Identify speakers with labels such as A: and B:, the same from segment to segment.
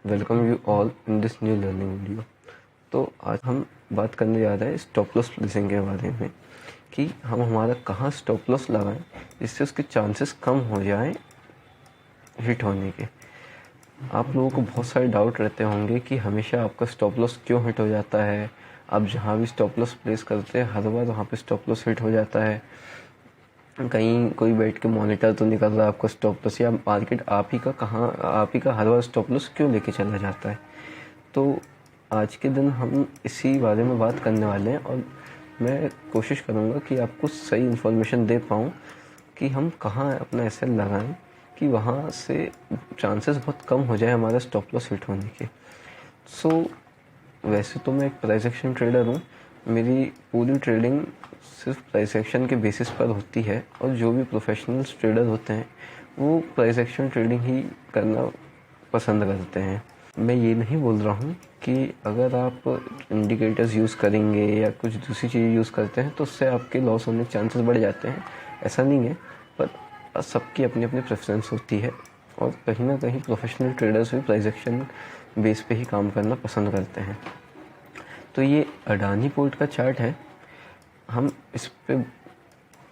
A: Welcome you all in this new learning video. तो आज हम बात करने जा रहे हैं स्टॉप लॉस प्लेसिंग के बारे में कि हम हमारा कहाँ स्टॉप लॉस लगाएं जिससे उसके चांसेस कम हो जाएं हिट होने के। आप लोगों को बहुत सारे डाउट रहते होंगे कि हमेशा आपका स्टॉप लॉस क्यों हिट हो जाता है। आप जहाँ भी स्टॉप लॉस प्लेस करते हैं हर बार वहाँ पे स्टॉप लॉस हिट हो जाता है। कहीं कोई बैठ के मॉनिटर तो निकल रहा है आपका स्टॉप लॉस, या मार्केट आप ही का हर बार स्टॉप लॉस क्यों लेके चला जाता है। तो आज के दिन हम इसी बारे में बात करने वाले हैं और मैं कोशिश करूँगा कि आपको सही इन्फॉर्मेशन दे पाऊँ कि हम कहाँ अपना एसएल लगाएं कि वहाँ से चांसेस बहुत कम हो जाए हमारा स्टॉप लॉस हिट होने के। वैसे तो मैं एक प्राइस एक्शन ट्रेडर हूँ। मेरी पूरी ट्रेडिंग सिर्फ प्राइस एक्शन के बेसिस पर होती है और जो भी प्रोफेशनल ट्रेडर होते हैं वो प्राइस एक्शन ट्रेडिंग ही करना पसंद करते हैं। मैं ये नहीं बोल रहा हूँ कि अगर आप इंडिकेटर्स यूज़ करेंगे या कुछ दूसरी चीज़ यूज़ करते हैं तो उससे आपके लॉस होने के चांसेस बढ़ जाते हैं, ऐसा नहीं है। पर सबकी अपनी अपनी प्रेफरेंस होती है और कहीं ना कहीं प्रोफेशनल ट्रेडर्स भी प्राइस एक्शन बेस पे ही काम करना पसंद करते हैं। तो ये अडानी पोर्ट का चार्ट है। हम इस पे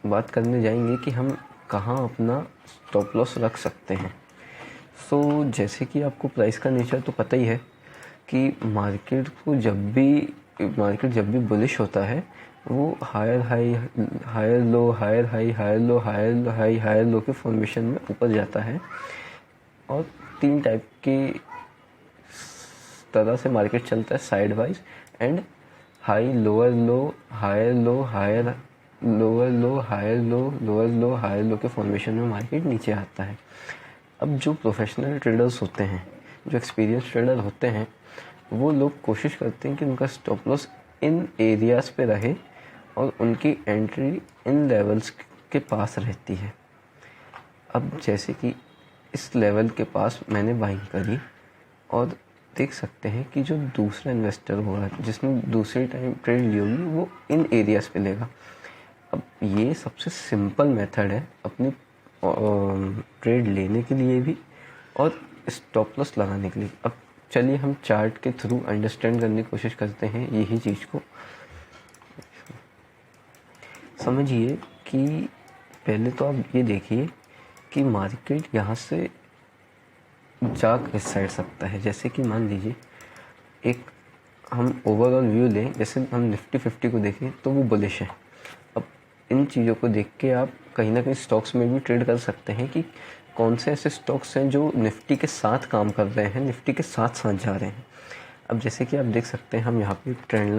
A: बात करने जाएंगे कि हम कहाँ अपना स्टॉप लॉस रख सकते हैं। जैसे कि आपको प्राइस का नेचर तो पता ही है कि मार्केट जब भी बुलिश होता है वो higher high higher low higher high higher low higher high higher low के फॉर्मेशन में ऊपर जाता है और तीन टाइप की तरह से मार्केट चलता है, side wise and high lower low higher low higher lower low higher low lower low higher low के फॉर्मेशन में मार्केट नीचे आता है। अब जो प्रोफेशनल ट्रेडर्स होते हैं, जो एक्सपीरियंस ट्रेडर होते हैं, वो लोग कोशिश करते हैं कि उनका स्टॉप लॉस इन एरियाज़ पे रहे और उनकी एंट्री इन लेवल्स के पास रहती है। अब जैसे कि इस लेवल के पास मैंने बाइंग करी और देख सकते हैं कि जो दूसरा इन्वेस्टर होगा जिसने दूसरी टाइम ट्रेड ली होगी वो इन एरियाज़ पे लेगा। अब ये सबसे सिंपल मेथड है अपनी ट्रेड लेने के लिए भी और स्टॉप लॉस लगाने के लिए। अब चलिए हम चार्ट के थ्रू अंडरस्टैंड करने की कोशिश करते हैं यही चीज़ को। समझिए कि पहले तो आप ये देखिए कि मार्केट यहाँ से जा किस साइड सकता है। जैसे कि मान लीजिए एक हम ओवरऑल व्यू लें, जैसे हम निफ्टी 50 को देखें तो वो बुलिश है। अब इन चीज़ों को देख के आप कहीं ना कहीं स्टॉक्स में भी ट्रेड कर सकते हैं कि कौन से ऐसे स्टॉक्स हैं जो निफ्टी के साथ काम कर रहे हैं, निफ्टी के साथ साथ जा रहे हैं। अब जैसे कि आप देख सकते हैं, हम यहाँ पे ट्रेंड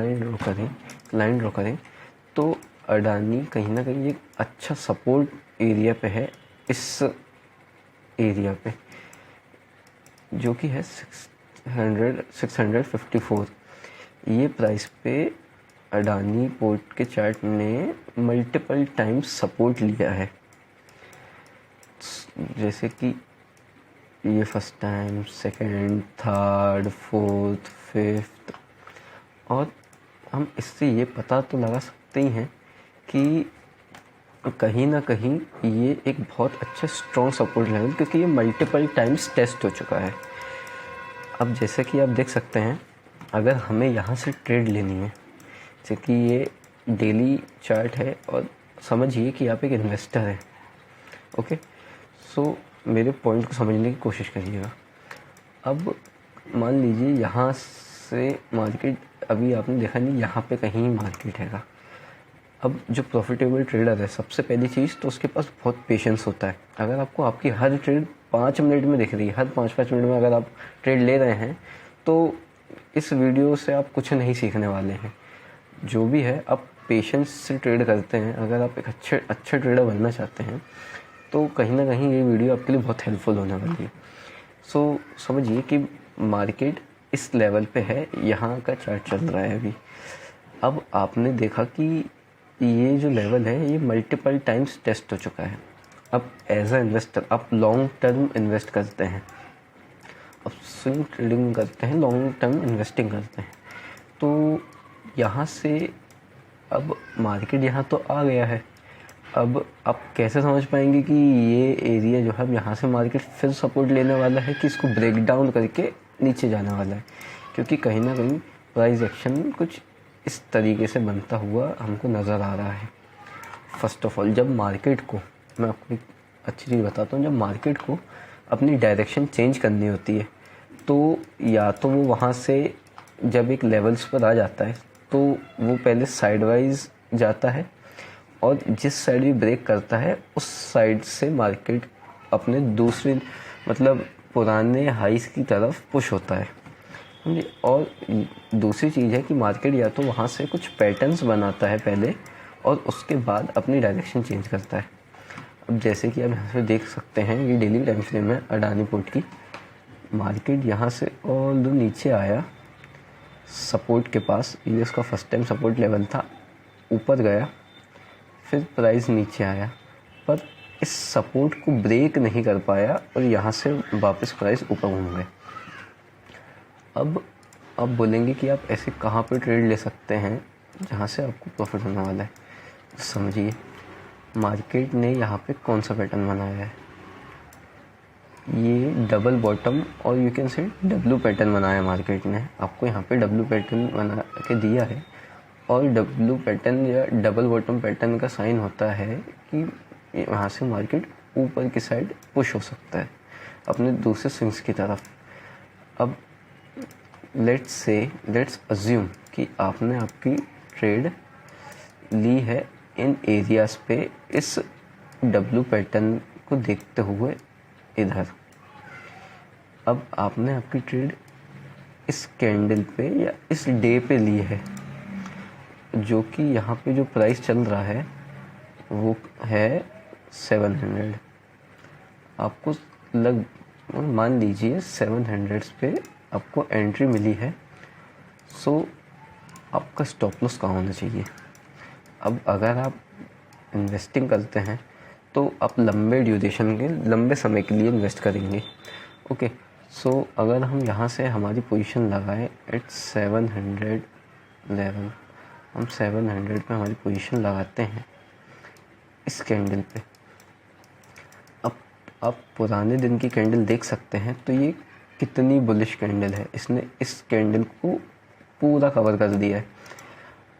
A: लाइन ड्रॉ करें तो अडानी कहीं ना कहीं एक अच्छा सपोर्ट एरिया पे है। इस एरिया पे जो कि है 654, ये प्राइस पे अडानी पोर्ट के चार्ट ने मल्टीपल टाइम्स सपोर्ट लिया है। जैसे कि ये first time, second, third, fourth, fifth, और हम इससे ये पता तो लगा सकते ही हैं कि कहीं ना कहीं ये एक बहुत अच्छा स्ट्रॉन्ग सपोर्ट लेवल, क्योंकि ये मल्टीपल टाइम्स टेस्ट हो चुका है। अब जैसे कि आप देख सकते हैं, अगर हमें यहाँ से ट्रेड लेनी है, जैसे कि ये डेली चार्ट है और समझिए कि आप एक इन्वेस्टर हैं। ओके, मेरे पॉइंट को समझने की कोशिश करिएगा। अब मान लीजिए यहाँ से मार्केट, अभी आपने देखा नहीं यहाँ पे कहीं मार्केट हैगा। अब जो प्रॉफिटेबल ट्रेडर है, सबसे पहली चीज़ तो उसके पास बहुत पेशेंस होता है। अगर आपको आपकी हर ट्रेड 5 मिनट में दिख रही है, हर 5-5 मिनट में अगर आप ट्रेड ले रहे हैं तो इस वीडियो से आप कुछ नहीं सीखने वाले हैं। जो भी है, आप पेशेंस से ट्रेड करते हैं। अगर आप एक अच्छे ट्रेडर बनना चाहते हैं तो कहीं ना कहीं ये वीडियो आपके लिए बहुत हेल्पफुल होने वाली है। समझिए कि मार्केट इस लेवल पे है, यहाँ का चार्ट चल रहा है अभी। अब आपने देखा कि ये जो लेवल है ये मल्टीपल टाइम्स टेस्ट हो चुका है। अब एज अ इन्वेस्टर आप लॉन्ग टर्म इन्वेस्ट करते हैं, अब स्विंग ट्रेडिंग करते हैं, लॉन्ग टर्म इन्वेस्टिंग करते हैं। तो यहाँ से अब मार्केट यहाँ तो आ गया है। अब आप कैसे समझ पाएंगे कि ये एरिया जो है, अब यहाँ से मार्केट फिर सपोर्ट लेने वाला है कि इसको ब्रेक डाउन करके नीचे जाने वाला है, क्योंकि कहीं ना कहीं प्राइस एक्शन कुछ इस तरीके से बनता हुआ हमको नज़र आ रहा है। फर्स्ट ऑफ ऑल, जब मार्केट को, मैं आपको एक अच्छी चीज़ बताता हूँ, जब मार्केट को अपनी डायरेक्शन चेंज करनी होती है तो या तो वो वहाँ से जब एक लेवल्स पर आ जाता है तो वो पहले साइडवाइज जाता है, और जिस साइड भी ब्रेक करता है उस साइड से मार्केट अपने दूसरे मतलब पुराने हाइस की तरफ पुश होता है, समझे। और दूसरी चीज़ है कि मार्केट या तो वहाँ से कुछ पैटर्न्स बनाता है पहले और उसके बाद अपनी डायरेक्शन चेंज करता है। अब जैसे कि आप यहाँ से देख सकते हैं, ये डेली टाइम फ्रेम है अडानी पोर्ट की। मार्केट यहाँ से और नीचे आया सपोर्ट के पास, ये इसका फर्स्ट टाइम सपोर्ट लेवल था, ऊपर गया, फिर प्राइस नीचे आया, पर इस सपोर्ट को ब्रेक नहीं कर पाया और यहाँ से वापस प्राइस ऊपर घूम गए। अब बोलेंगे कि आप ऐसे कहाँ पे ट्रेड ले सकते हैं जहाँ से आपको प्रॉफिट होने वाला है। तो समझिए, मार्केट ने यहाँ पे कौन सा पैटर्न बनाया है, ये डबल बॉटम और you can say W pattern बनाया मार्केट ने। आपको यहाँ पे डब्लू पैटर्न बना के दिया है, और डब्लू पैटर्न या डबल बॉटम पैटर्न का साइन होता है कि वहाँ से मार्केट ऊपर की साइड पुश हो सकता है अपने दूसरे स्विंग्स की तरफ। अब लेट्स अज्यूम कि आपने आपकी ट्रेड ली है इन एरियाज़ पे इस डब्लू पैटर्न को देखते हुए इधर। अब आपने आपकी ट्रेड इस कैंडल पे या इस डे पे ली है, जो कि यहाँ पे जो प्राइस चल रहा है वो है 700। आपको मान लीजिए 700 पे आपको एंट्री मिली है, सो आपका स्टॉप लॉस कहाँ होना चाहिए। अब अगर आप इन्वेस्टिंग करते हैं तो आप लंबे ड्यूरेशन के लंबे समय के लिए इन्वेस्ट करेंगे। ओके, सो अगर हम यहाँ से हमारी पोजीशन लगाएं एट 700 लेवल, हम 700 पे हमारी पोजीशन लगाते हैं इस कैंडल पे। अब आप पुराने दिन की कैंडल देख सकते हैं, तो ये कितनी बुलिश कैंडल है, इसने इस कैंडल को पूरा कवर कर दिया है।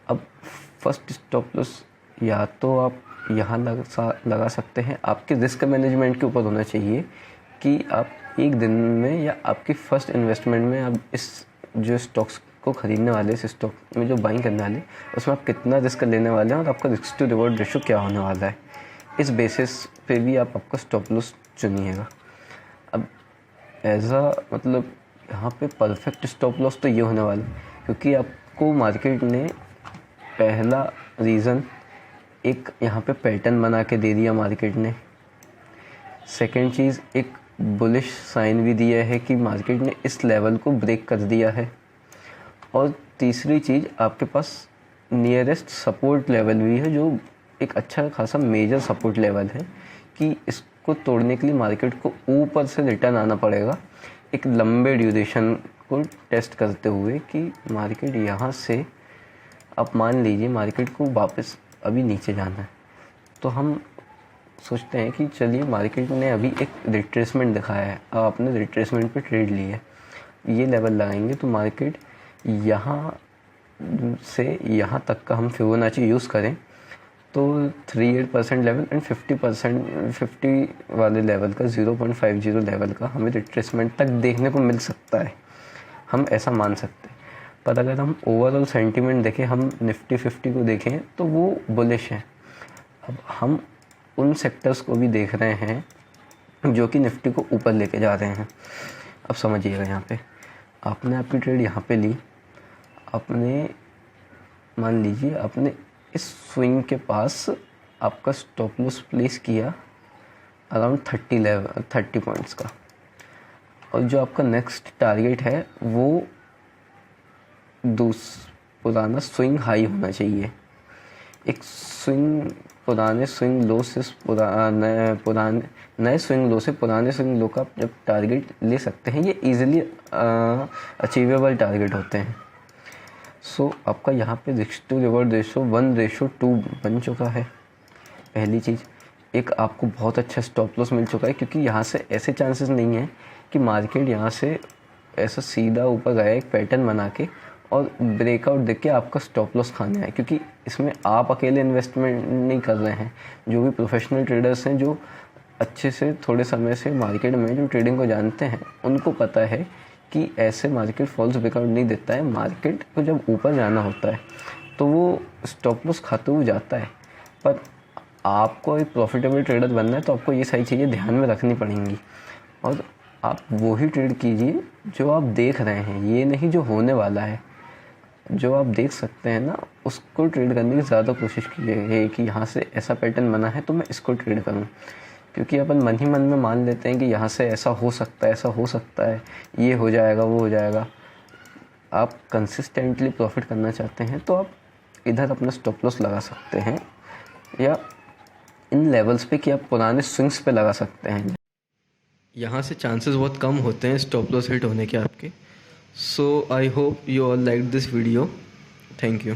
A: अब फर्स्ट स्टॉप लॉस या तो आप यहाँ लगा सकते हैं, आपके रिस्क मैनेजमेंट के ऊपर होना चाहिए कि आप एक दिन में या आपकी फर्स्ट इन्वेस्टमेंट में आप इस जो स्टॉक्स को ख़रीदने वाले, इस स्टॉक में जो बाइंग करने वाले, उसमें आप कितना रिस्क लेने वाले हैं और आपका रिस्क टू रिवॉर्ड रेशो क्या होने वाला है। इस बेसिस पे भी आप आपका स्टॉप लॉस चुनिएगा। अब मतलब यहाँ पे परफेक्ट स्टॉप लॉस तो ये होने वाला है, क्योंकि आपको मार्केट ने पहला रीज़न एक यहाँ पे पैटर्न बना के दे दिया मार्केट ने। सेकंड चीज़, एक बुलिश साइन भी दिया है कि मार्केट ने इस लेवल को ब्रेक कर दिया है। और तीसरी चीज़, आपके पास नियरेस्ट सपोर्ट लेवल भी है, जो एक अच्छा खासा मेजर सपोर्ट लेवल है कि इसको तोड़ने के लिए मार्केट को ऊपर से रिटर्न आना पड़ेगा एक लंबे ड्यूरेशन को टेस्ट करते हुए कि मार्केट यहाँ से, आप मान लीजिए मार्केट को वापस अभी नीचे जाना है, तो हम सोचते हैं कि चलिए मार्केट ने अभी एक रिट्रेसमेंट दिखाया है, अब आपने रिट्रेसमेंट पे ट्रेड ली है, ये लेवल लगाएंगे तो मार्केट यहाँ से यहाँ तक का हम फिबोनाची यूज़ करें तो 38% लेवल एंड 50 वाले लेवल का 0.50 लेवल का हमें रिट्रेसमेंट तक देखने को मिल सकता है, हम ऐसा मान सकते हैं। पर अगर हम ओवरऑल सेंटीमेंट देखें, हम निफ्टी 50 को देखें तो वो बुलिश है। अब हम उन सेक्टर्स को भी देख रहे हैं जो कि निफ्टी को ऊपर लेके जा रहे हैं। अब समझिएगा, यहाँ पे आपने आपकी ट्रेड यहाँ पे ली, आपने मान लीजिए आपने इस स्विंग के पास आपका स्टॉप लॉस प्लेस किया अराउंड 30 पॉइंट्स का, और जो आपका नेक्स्ट टारगेट है वो पुराना स्विंग हाई होना चाहिए। एक स्विंग पुराने स्विंग लो से नए स्विंग लो से पुराने स्विंग लो का जब टारगेट ले सकते हैं, ये इजीली अचीवेबल टारगेट होते हैं। सो आपका यहाँ पे रिस्क टू रिवॉर्ड रेशो 1:2 बन चुका है। पहली चीज़, एक आपको बहुत अच्छा स्टॉप लॉस मिल चुका है, क्योंकि यहाँ से ऐसे चांसेस नहीं है कि मार्केट यहाँ से ऐसा सीधा ऊपर गया एक पैटर्न बना के और ब्रेकआउट देख के आपका स्टॉप लॉस खाने आए, क्योंकि इसमें आप अकेले इन्वेस्टमेंट नहीं कर रहे हैं। जो भी प्रोफेशनल ट्रेडर्स हैं, जो अच्छे से थोड़े समय से मार्केट में जो ट्रेडिंग को जानते हैं, उनको पता है कि ऐसे मार्केट फॉल्स ब्रेकआउट नहीं देता है। मार्केट को जब ऊपर जाना होता है तो वो स्टॉप लॉस खाते हुए जाता है। पर आपको एक प्रॉफिटेबल ट्रेडर बनना है तो आपको ये सारी चीज़ें ध्यान में रखनी पड़ेंगी, और आप वही ट्रेड कीजिए जो आप देख रहे हैं, ये नहीं जो होने वाला है। जो आप देख सकते हैं ना, उसको ट्रेड करने की ज़्यादा कोशिश कीजिए कि यहाँ से ऐसा पैटर्न बना है तो मैं इसको ट्रेड करूँ। क्योंकि अपन मन ही मन में मान लेते हैं कि यहाँ से ऐसा हो सकता है, ऐसा हो सकता है, ये हो जाएगा, वो हो जाएगा। आप कंसिस्टेंटली प्रॉफिट करना चाहते हैं तो आप इधर अपना स्टॉप लॉस लगा सकते हैं, या इन लेवल्स पे कि आप पुराने स्विंग्स पे लगा सकते हैं। यहाँ से चांसेस बहुत कम होते हैं स्टॉप लॉस हिट होने के आपके। So I hope you all like this video. Thank you.